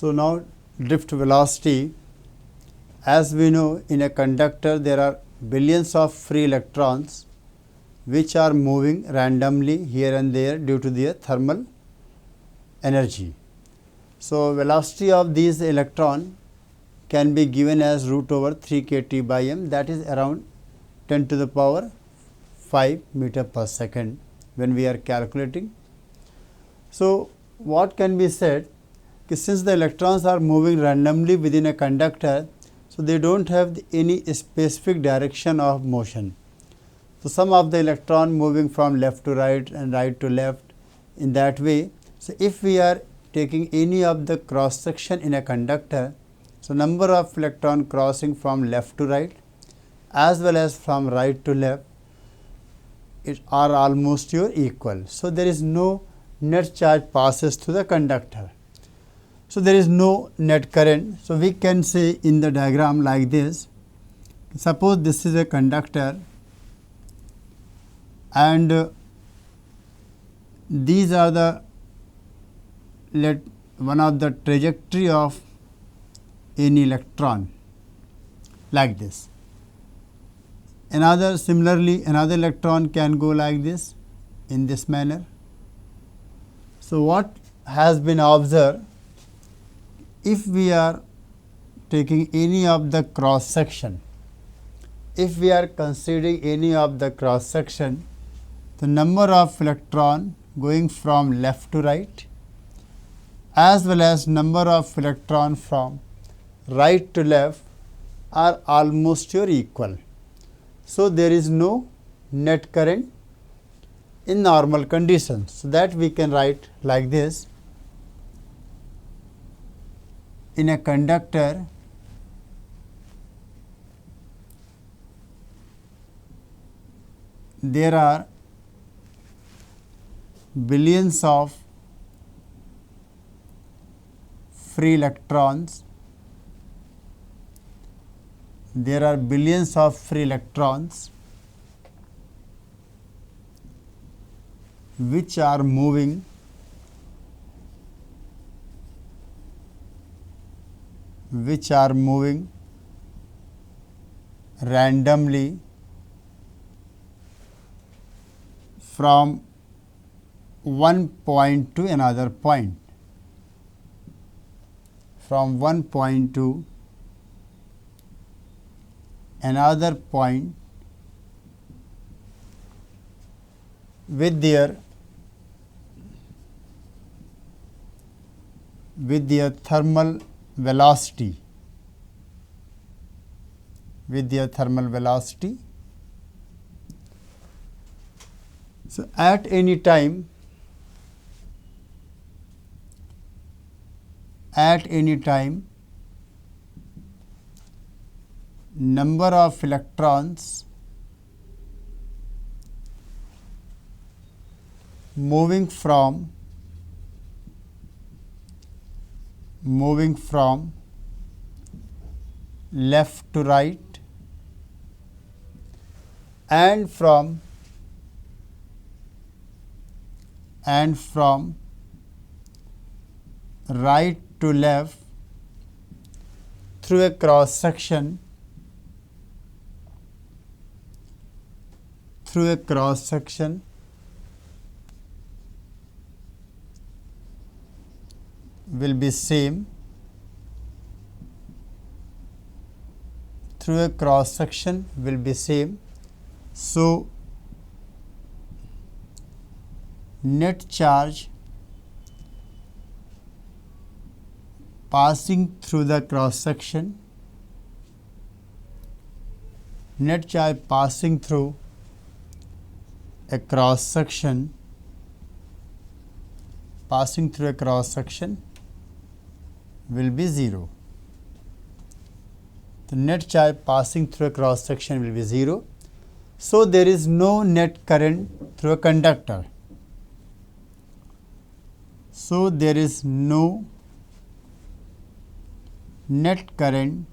So now drift velocity, as we know, in a conductor there are billions of free electrons which are moving randomly here and there due to their thermal energy. So velocity of these electron can be given as root over 3 kT by m, that is around 10 to the power 5 meter per second when we are calculating. So what can be said, since the electrons are moving randomly within a conductor, so they do not have any specific direction of motion. So some of the electron moving from left to right and right to left in that way. So if we are taking any of the cross section in a conductor, so number of electron crossing from left to right as well as from right to left are almost equal. So there is no net charge passes through the conductor. So there is no net current. So we can say in the diagram like this, suppose this is a conductor and these are the one of the trajectory of any electron like this. Similarly another electron can go like this in this manner. So what has been observed, if we are taking any of the cross section, if we are considering any of the cross section, the number of electron going from left to right as well as number of electron from right to left are almost equal. So there is no net current in normal conditions. So that we can write like this: in a conductor, there are billions of free electrons. There are billions of free electrons which are moving randomly from one point to another point, from one point to another point with their thermal velocity, So at any time number of electrons moving from left to right and from right to left through a cross section will be same. So net charge passing through the cross section, a cross section will be 0. The net charge passing through a cross section will be 0. So there is no net current through a conductor. So there is no net current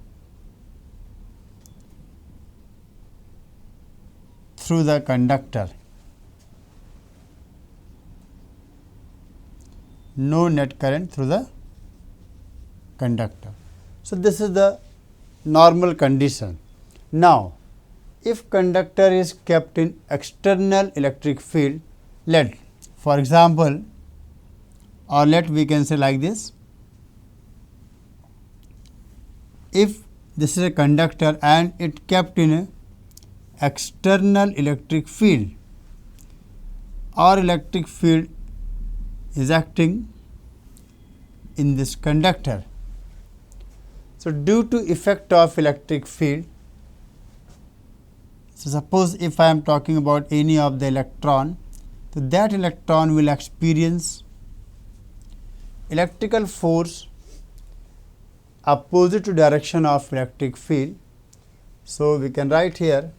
through the conductor. No net current through the conductor. So, this is the normal condition. Now, if conductor is kept in external electric field, let for example, or let we can say like this, if this is a conductor and it kept in a external electric field, or electric field is acting in this conductor. So, due to effect of electric field, so suppose if I am talking about any of the electron, so that electron will experience electrical force opposite to direction of electric field. So, we can write here,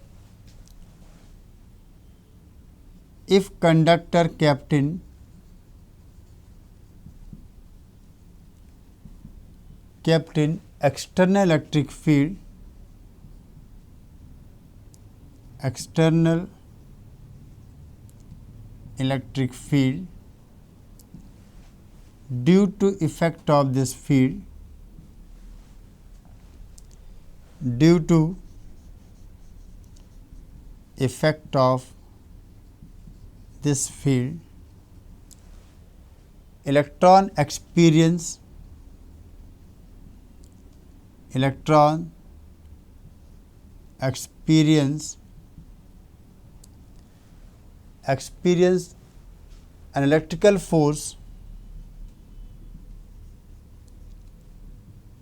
if conductor kept in external electric field, due to effect of this field, electron experience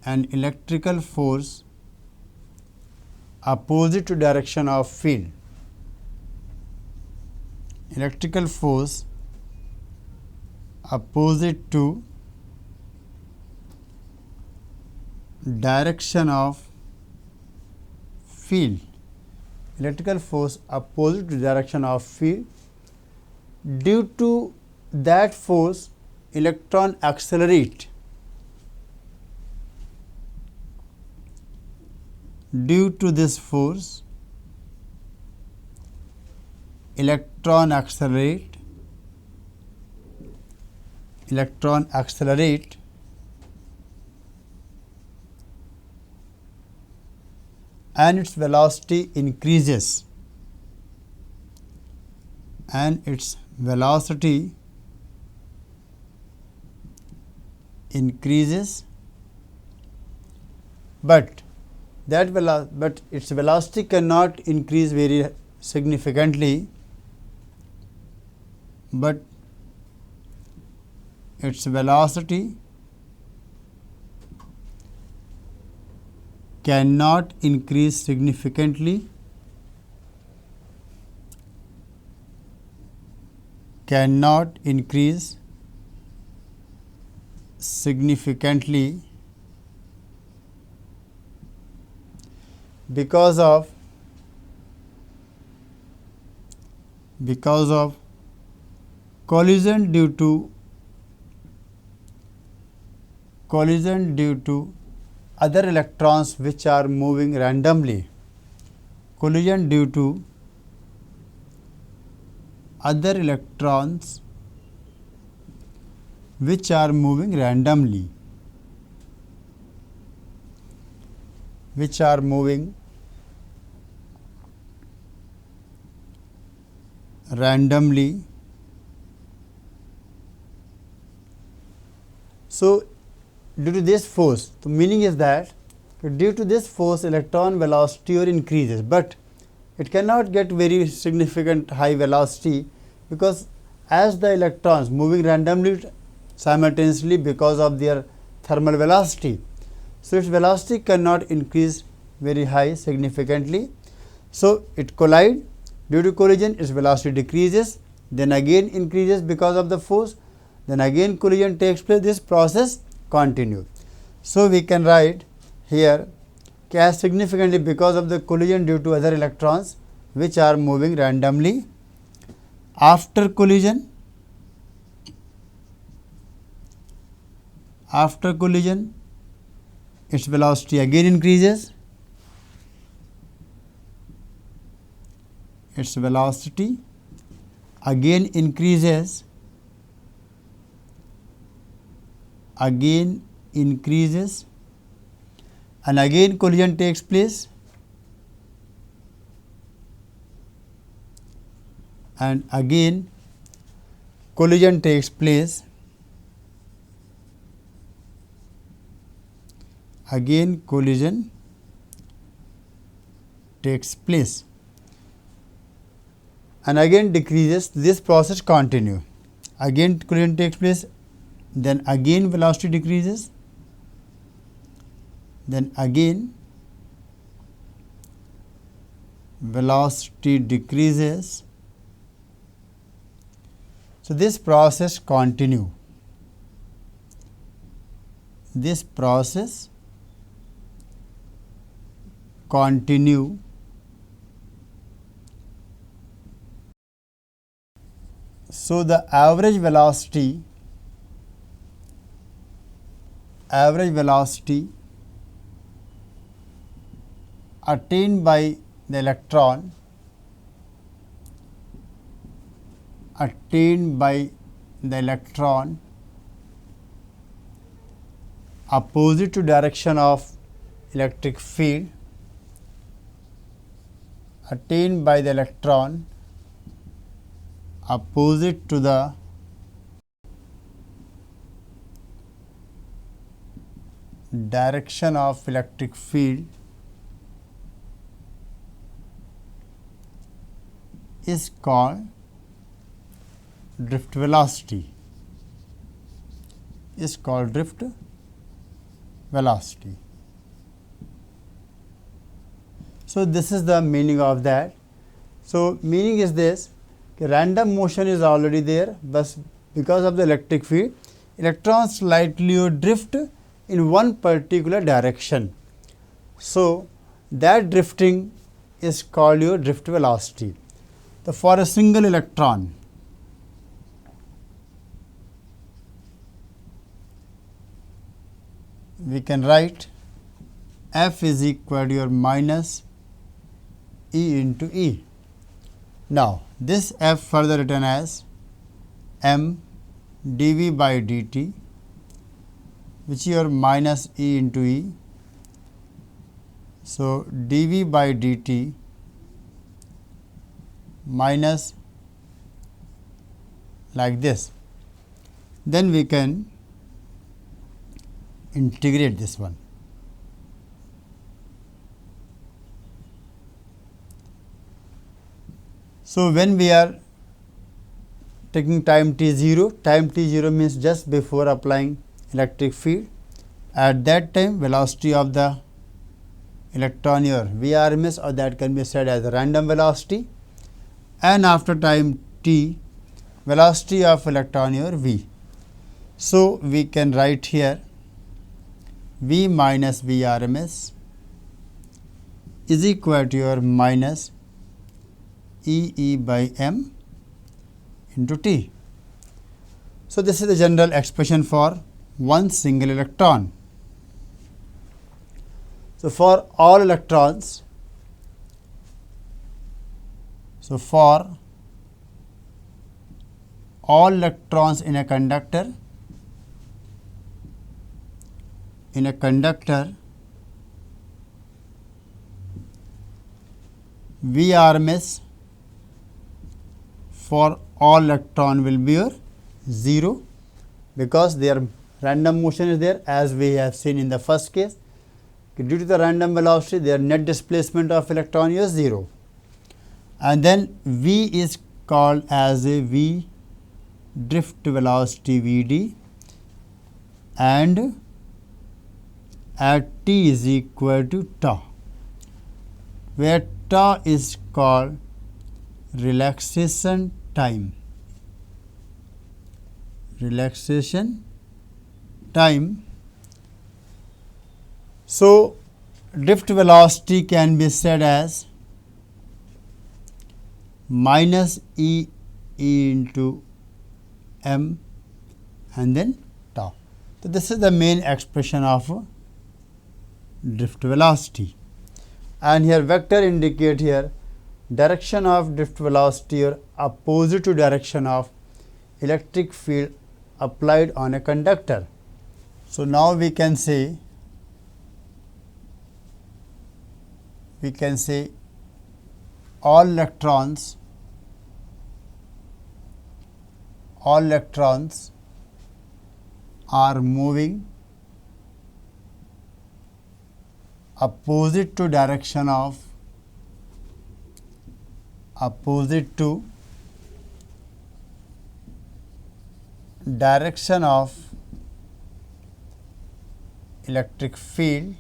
an electrical force opposite to direction of field. Electrical force opposite to direction of field. Electrical force opposite to direction of field. Due to that force, electron accelerate. Due to this force, electron accelerate, and its velocity increases, but its velocity cannot increase very significantly, but its velocity cannot increase significantly, because of collision due to other electrons which are moving randomly. Collision due to other electrons which are moving randomly. So, due to this force, the meaning is that due to this force electron velocity increases, but it cannot get very significant high velocity, because as the electrons moving randomly simultaneously because of their thermal velocity, so its velocity cannot increase very high significantly. So, it collide. Due to collision, its velocity decreases, then again increases because of the force, then again collision takes place. This process continues. So, we can write here as significantly because of the collision due to other electrons which are moving randomly. After collision, its velocity again increases. increases, and again collision takes place, and again collision takes place, again collision takes place, and again decreases. This process continue. Again collision takes place, then again velocity decreases, then again velocity decreases. So, this process continue. This process continue. So, the average velocity attained by the electron opposite to direction of electric field, attained by the electron opposite to the direction of electric field is called drift velocity. So, this is the meaning of that. So, meaning is this: random motion is already there, but because of the electric field, electrons slightly drift in one particular direction. So, that drifting is called your drift velocity. So, for a single electron, we can write F is equal to your minus E into E. Now, this F further written as m dV by dt, which is your minus E into E. So, dV by dt minus like this. Then we can integrate this one. So, when we are taking time t0 means just before applying electric field. At that time, velocity of the electron your Vrms, or that can be said as a random velocity, and after time t, velocity of electron your V. So, we can write here V minus Vrms is equal to your minus E by m into t. So, this is the general expression for one single electron. So, for all electrons, in a conductor, Vrms for all electron will be your 0, because their random motion is there, as we have seen in the first case. Due to the random velocity, their net displacement of electron is 0, and then V is called as a V drift velocity Vd, and at t is equal to tau, where tau is called relaxation time. So, drift velocity can be said as minus E into m and then tau. So, this is the main expression of drift velocity, and here vector indicate here direction of drift velocity or opposite to direction of electric field applied on a conductor. So now we can say all electrons are moving opposite to direction of electric field,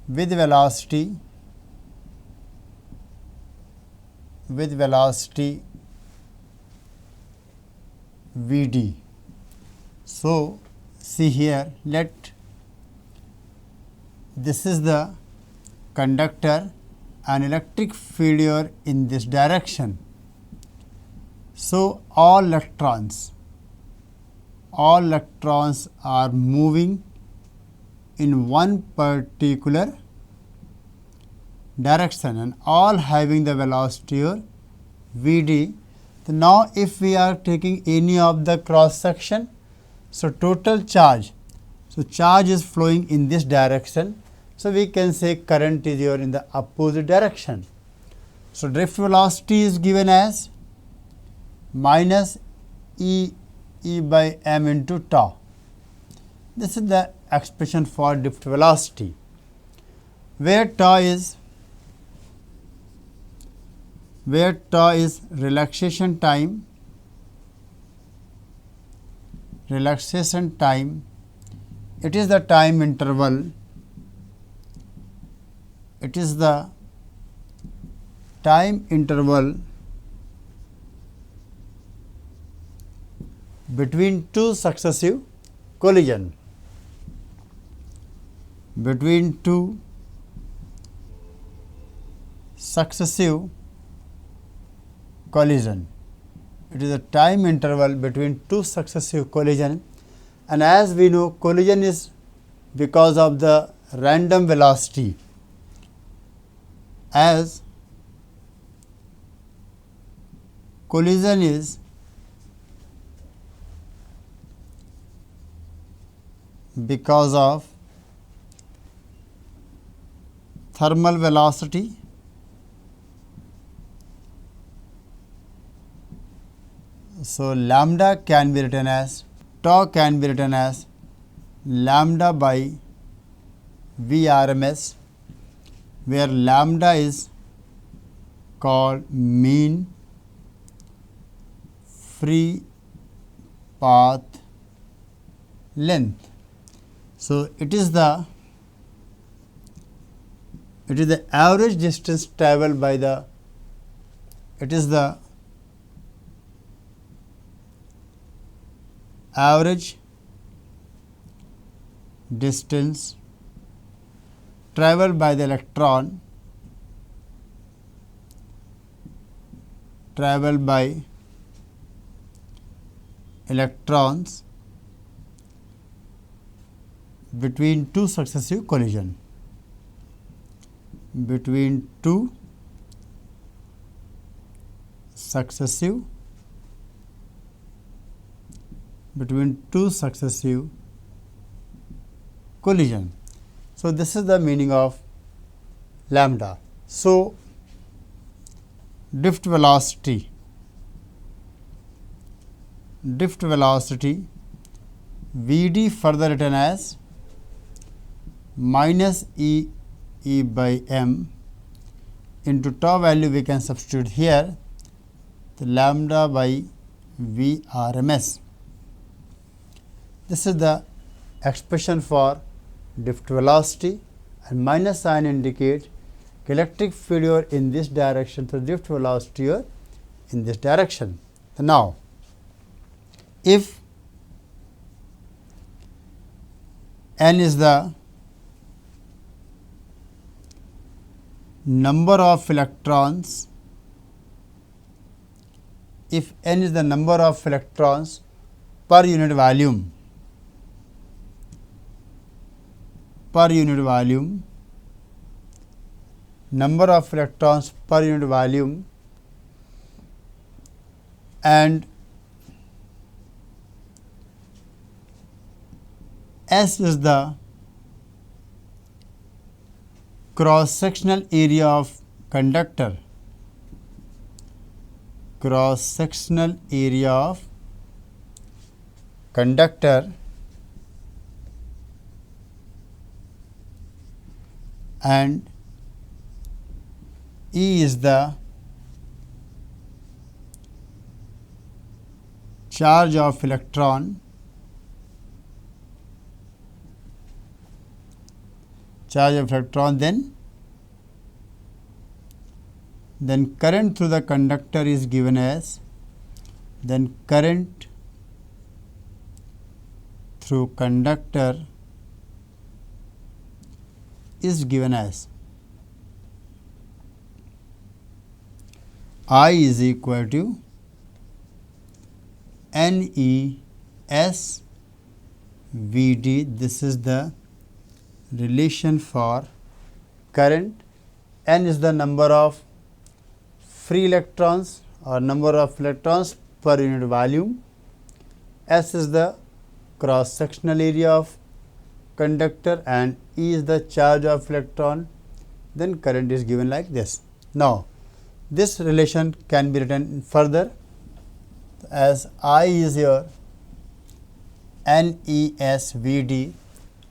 with velocity Vd. So see here, this is the conductor and electric field here in this direction. So all electrons are moving in one particular direction and all having the velocity or Vd. So now if we are taking any of the cross section, so total charge, so charge is flowing in this direction, so we can say current is here in the opposite direction. So drift velocity is given as minus E by m into tau. This is the expression for drift velocity, where tau is relaxation time. It is the time interval. Between two successive collision. It is a time interval between two successive collision, and as we know, collision is because of the random velocity. As collision is because of thermal velocity, so lambda can be written as, tau can be written as lambda by Vrms, where lambda is called mean free path length. So it is the average distance traveled by the average distance traveled by the electron electrons between two successive collision. Between two successive collision. So this is the meaning of lambda. So drift velocity Vd further written as minus E by m into tau value we can substitute here, the lambda by Vrms. This is the expression for drift velocity, and minus sign indicates electric field in this direction, so drift velocity in this direction. Now, if n is the number of electrons, per unit volume, number of electrons per unit volume, and S is the cross-sectional area of conductor. Cross-sectional area of conductor, and E is the charge of electron. Then current through the conductor is given as, current through conductor is given as I is equal to NES VD. This is the relation for current. N is the number of free electrons or number of electrons per unit volume. S is the cross sectional area of conductor, and E is the charge of electron. Then current is given like this. Now this relation can be written further as I is your NES VD.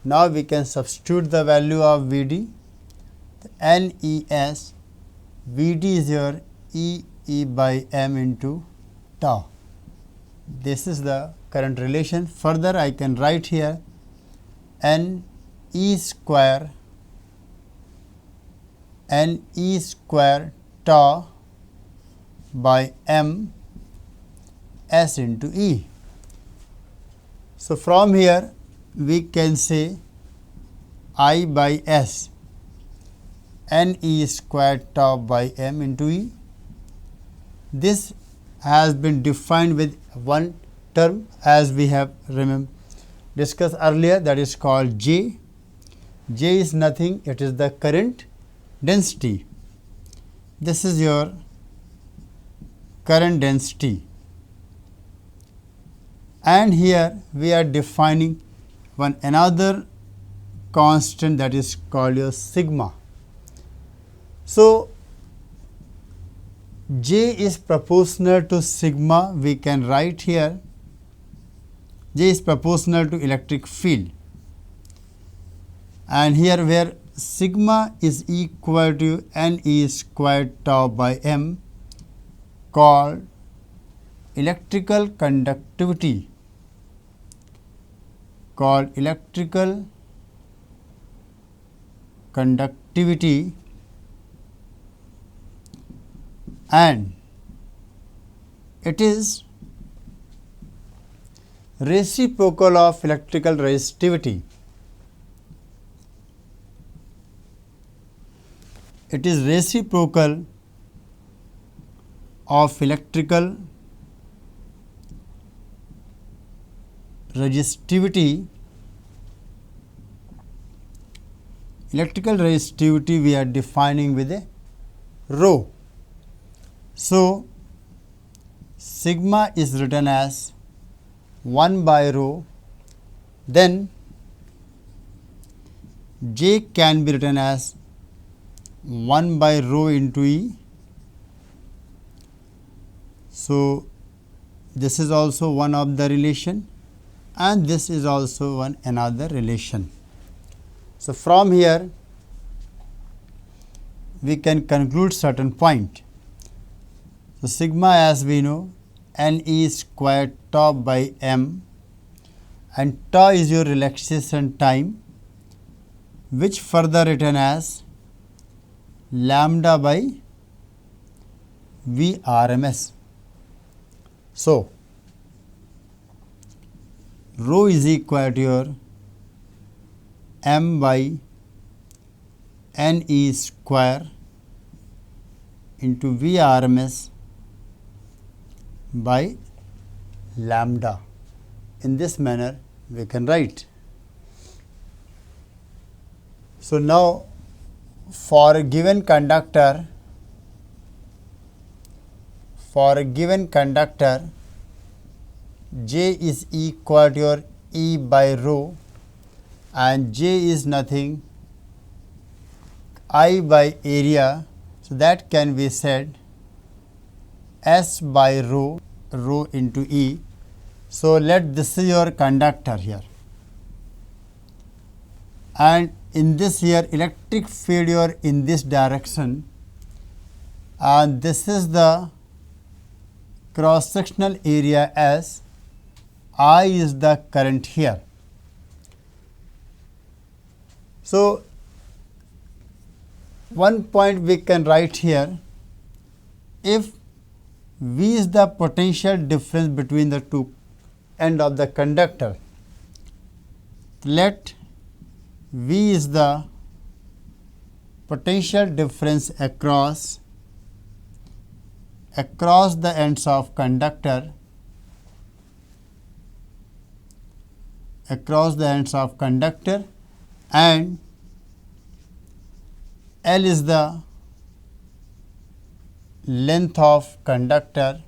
Now we can substitute the value of VD. NES VD is your E by M into tau. This is the current relation. Further I can write here NE square tau by M S into E. So from here we can say I by S NE square tau by M into E. This has been defined with one term as we have discussed earlier, that is called J. J is nothing, it is the current density. This is your current density, and here we are defining another constant, that is called your sigma. So J is proportional to sigma. We can write here J is proportional to electric field, and here where sigma is equal to NE squared tau by M, called electrical conductivity, and it is reciprocal of electrical resistivity. It is reciprocal of electrical resistivity. Electrical resistivity we are defining with a rho. So sigma is written as 1 by rho, then J can be written as 1 by rho into E. So this is also one of the relation, and this is also another relation. So from here we can conclude certain point. So sigma, as we know, NE squared tau by M, and tau is your relaxation time, which further written as lambda by V RMS. So rho is equal to your M by NE square into V RMS by lambda. In this manner we can write. So now for a given conductor, J is equal to your E by rho, and J is nothing I by area, so that can be said S by rho, rho into E. So let this is your conductor here, and in this here electric field you are in this direction, and this is the cross sectional area as I is the current here. So one point we can write here, if V is the potential difference between the two end of the conductor, let V is the potential difference across the ends of conductor, and L is the length of conductor,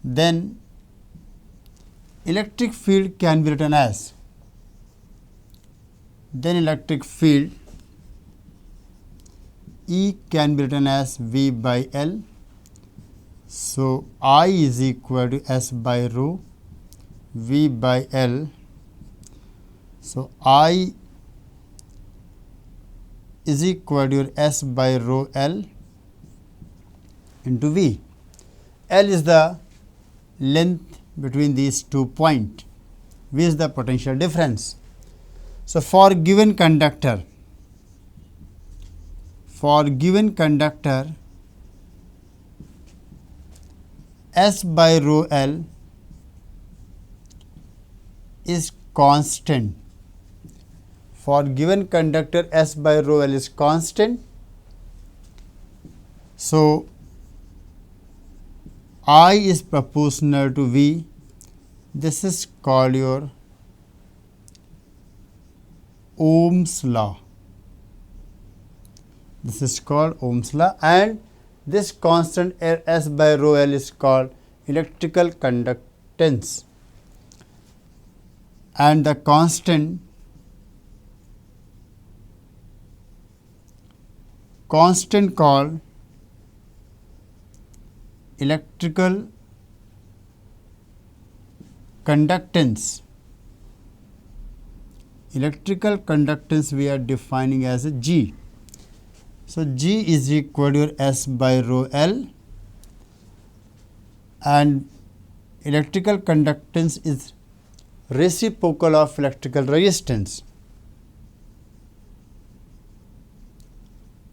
then electric field can be written as, electric field E can be written as V by L. So I is equal to S by rho V by L. So I is equal to S by rho L into V. L is the length between these 2 points. V is the potential difference. So for given conductor, S by rho L is constant. For given conductor, S by rho L is constant. So I is proportional to V. This is called your Ohm's law. This is called Ohm's law, and this constant S by rho L is called electrical conductance, and the constant called electrical conductance. Electrical conductance we are defining as a G. So G is equal to S by rho L, and electrical conductance is reciprocal of electrical resistance.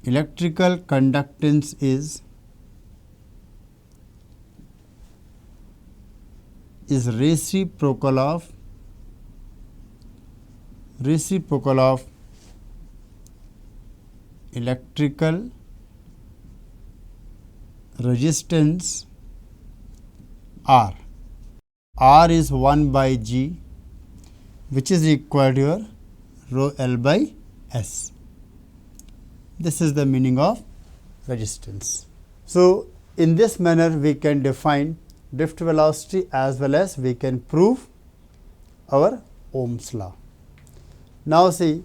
Electrical conductance is reciprocal of electrical resistance R. R is 1 by G, which is equal to your rho L by S. This is the meaning of resistance. So in this manner we can define drift velocity as well as we can prove our Ohm's law. Now see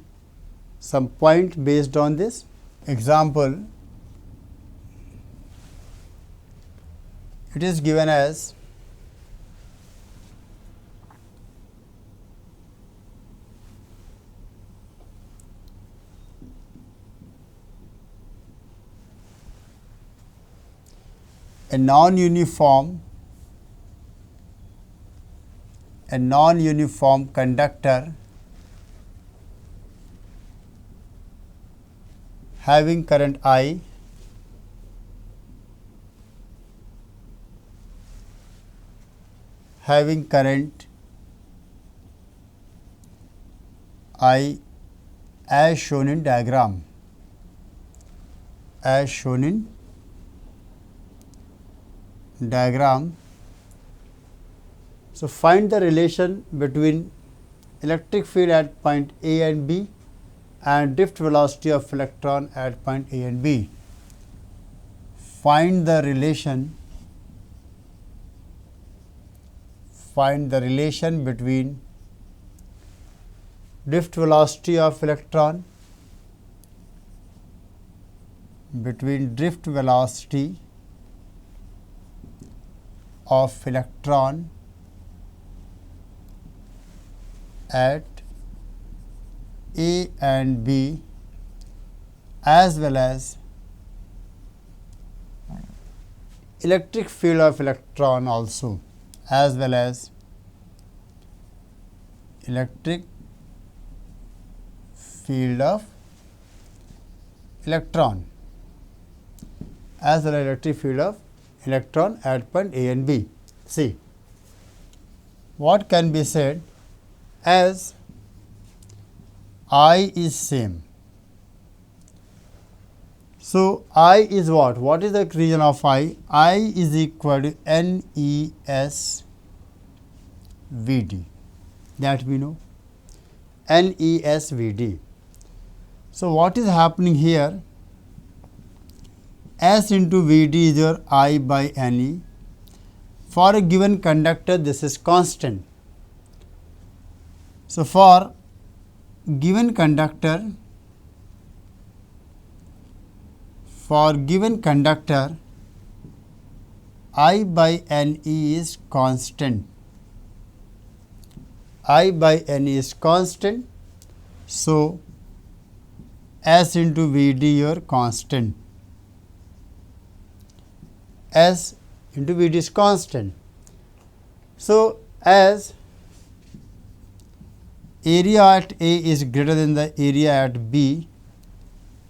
some point based on this. Example, it is given as a non-uniform conductor having current I, as shown in diagram, So find the relation between electric field at point A and B and drift velocity of electron at point A and B. Find the relation find the relation between drift velocity of electron at A and B as well as electric field of electron also, as well as electric field of electron at point A and B. See, what can be said, as I is same. So, I is what? What is the region of I? I is equal to NES VD, that we know, NES VD. So, what is happening here? S into VD is your I by NE. For a given conductor, this is constant. So, for given conductor, I by NE is constant. So, S into VD your constant. S into VD is constant. So, as area at A is greater than the area at B,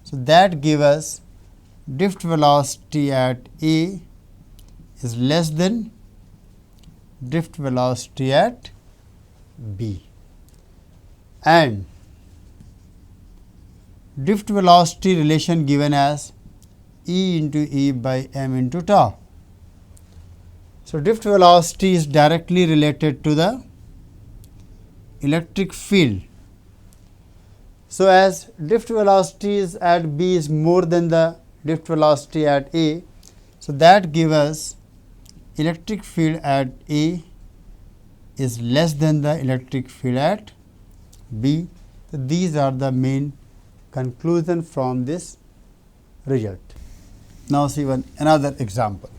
so that gives us drift velocity at A is less than drift velocity at B, and drift velocity relation given as E into E by m into tau. So, drift velocity is directly related to the electric field. So, as drift velocity is at B is more than the drift velocity at A, so that gives us electric field at A is less than the electric field at B. So, these are the main conclusion from this result. Now, see another example.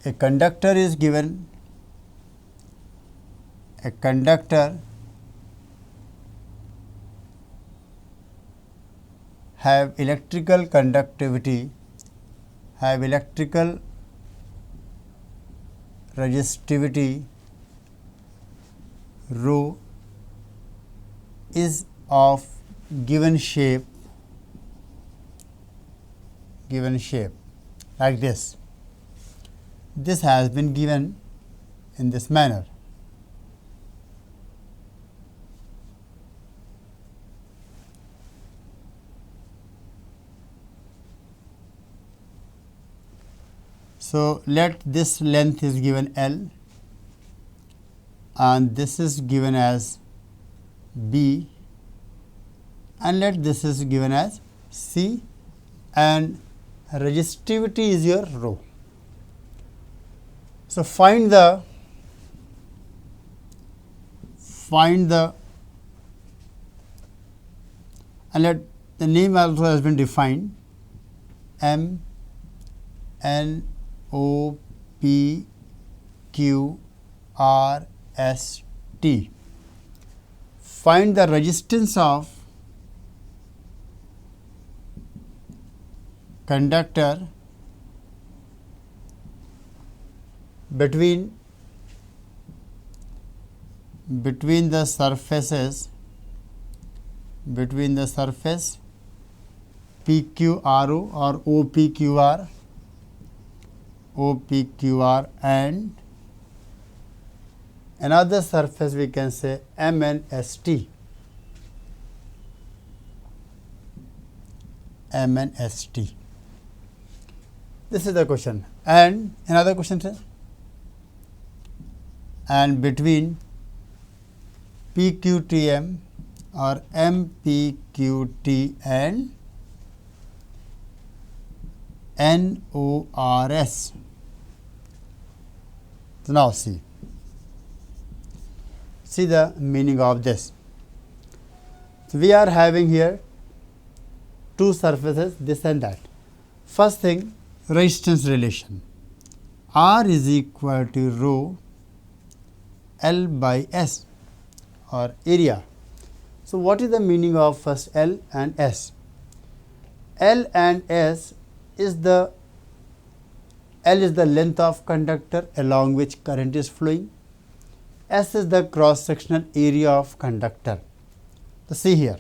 A conductor is given. A conductor have electrical conductivity, have electrical resistivity rho is of given shape like this. This has been given in this manner. So, let this length is given L and this is given as B, and let this is given as C, and resistivity is your rho. So, find the and let the name also has been defined, M N O P Q R S T. Find the resistance of conductor between the surface PQRO or OPQR and another surface we can say MNST. This is the question. And another question, sir. And between PQTM or MPQT and NORS. So, now see, see the meaning of this. So, we are having here two surfaces, this and that. First thing, resistance relation. R is equal to rho L by S or area. So, what is the meaning of first L and S? L and S is the L is the length of conductor along which current is flowing. S is the cross sectional area of conductor. So, see here,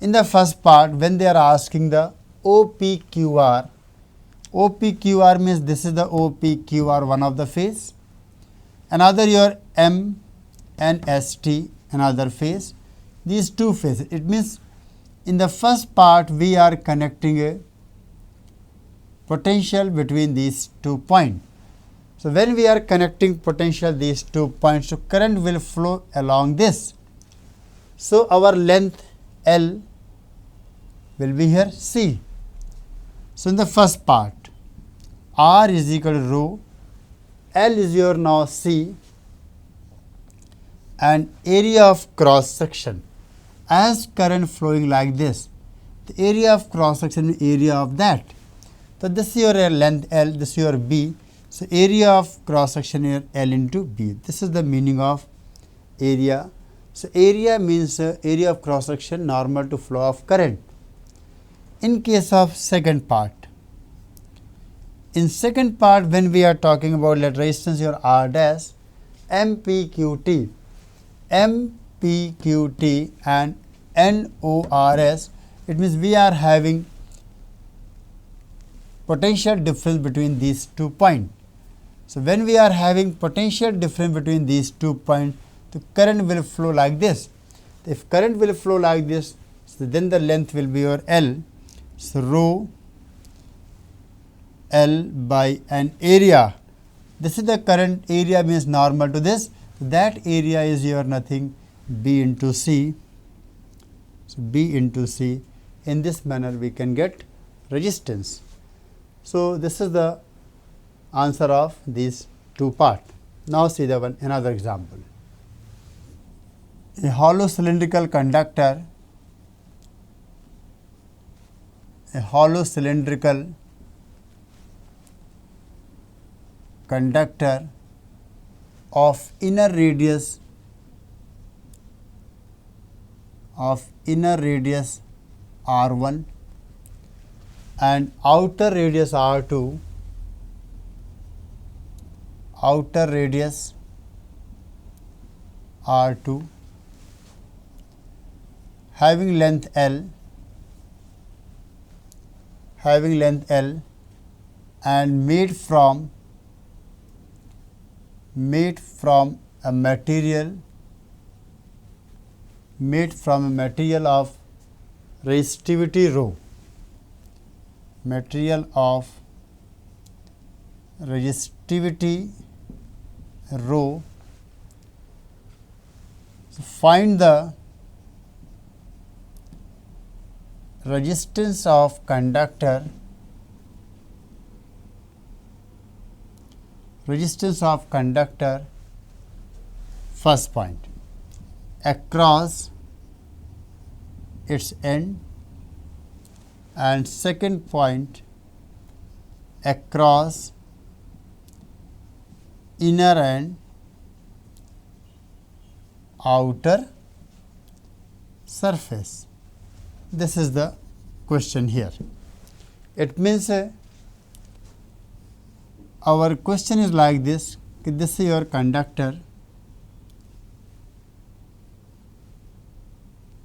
in the first part when they are asking the OPQR, OPQR means this is the OPQR, one of the phase, another your M and ST, another phase, these two phases. It means in the first part we are connecting a potential between these 2 points. So, when we are connecting potential these 2 points, so current will flow along this. So, our length L will be here C. So, in the first part R is equal to rho, L is your now C, and area of cross section. As current flowing like this, the area of cross section is area of that. So, this is your length L, this is your B. So, area of cross section here L into B. This is the meaning of area. So, area means area of cross section normal to flow of current. In case of second part, in second part when we are talking about let resistance your R dash, MPQT, MPQT and NORS, it means we are having potential difference between these 2 points. So, when we are having potential difference between these 2 points, the current will flow like this. If current will flow like this, so then the length will be your L. So, rho L by an area. This is the current area means normal to this. That area is your nothing B into C. So, B into C. In this manner we can get resistance. So, this is the answer of these two parts. Now, see the one another example. A hollow cylindrical conductor, a hollow cylindrical conductor of inner radius R1 and outer radius R2, having length L, and made from a material of resistivity rho, So, find the resistance of conductor first point across its end, and second point across inner and outer surface. This is the question here. It means our question is like this, this is your conductor,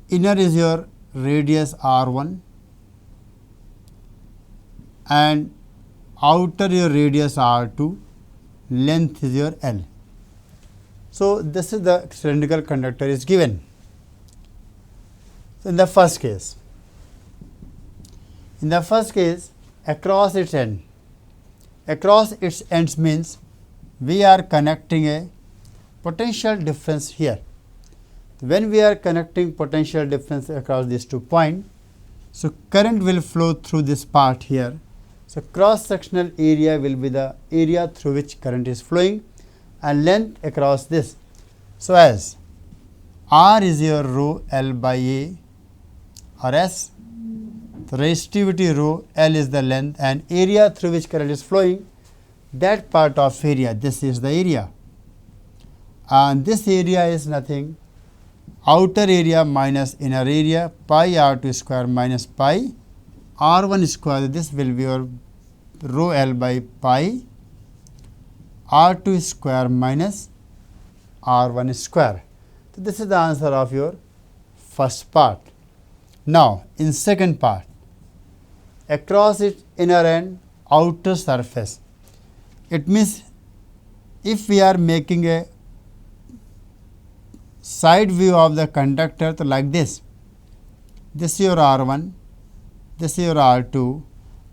inner is your radius R1 and outer your radius R2, length is your L. So, this is the cylindrical conductor is given. So, in the first case, across its end, means we are connecting a potential difference here. When we are connecting potential difference across these 2 points, so current will flow through this part here. So, cross sectional area will be the area through which current is flowing and length across this. So, as R is your rho L by A or S, the resistivity rho L is the length and area through which current is flowing, that part of area, this is the area, and this area is nothing, outer area minus inner area, pi R2 square minus pi R1 square. This will be your rho L by pi R2 square minus R1 square. So, this is the answer of your first part. Now, in second part, across its inner and outer surface, it means if we are making a side view of the conductor, so like this is your R1, this is your R2,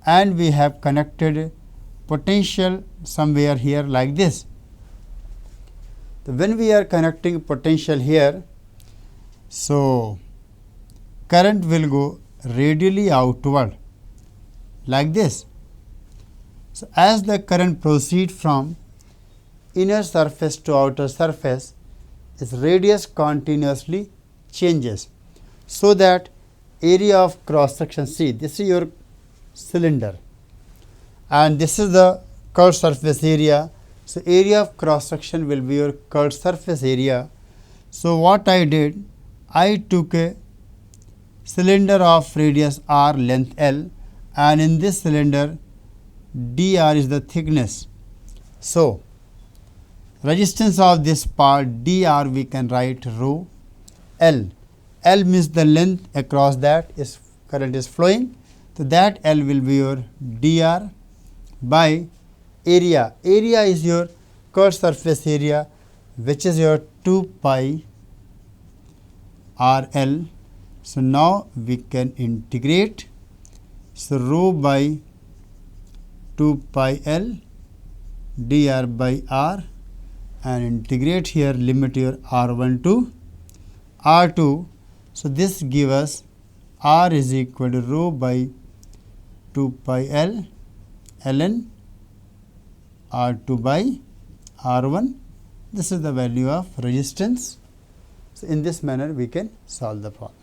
and we have connected potential somewhere here like this. So, when we are connecting potential here, so current will go radially outward like this. So, as the current proceeds from inner surface to outer surface, its radius continuously changes, so that area of cross section, see this is your cylinder and this is the curved surface area. So, area of cross section will be your curved surface area. So, what I did, I took a cylinder of radius R, length L, and in this cylinder dr is the thickness. So, resistance of this part dr we can write rho L. L means the length across that is current is flowing. So, that L will be your dr by area. Area is your curved surface area, which is your 2 pi RL. So, now we can integrate. So, rho by 2 pi L dr by R, and integrate here, limit your R1 to R2. So, this gives us R is equal to rho by 2 pi L ln R2 by R1. This is the value of resistance. So, in this manner we can solve the problem.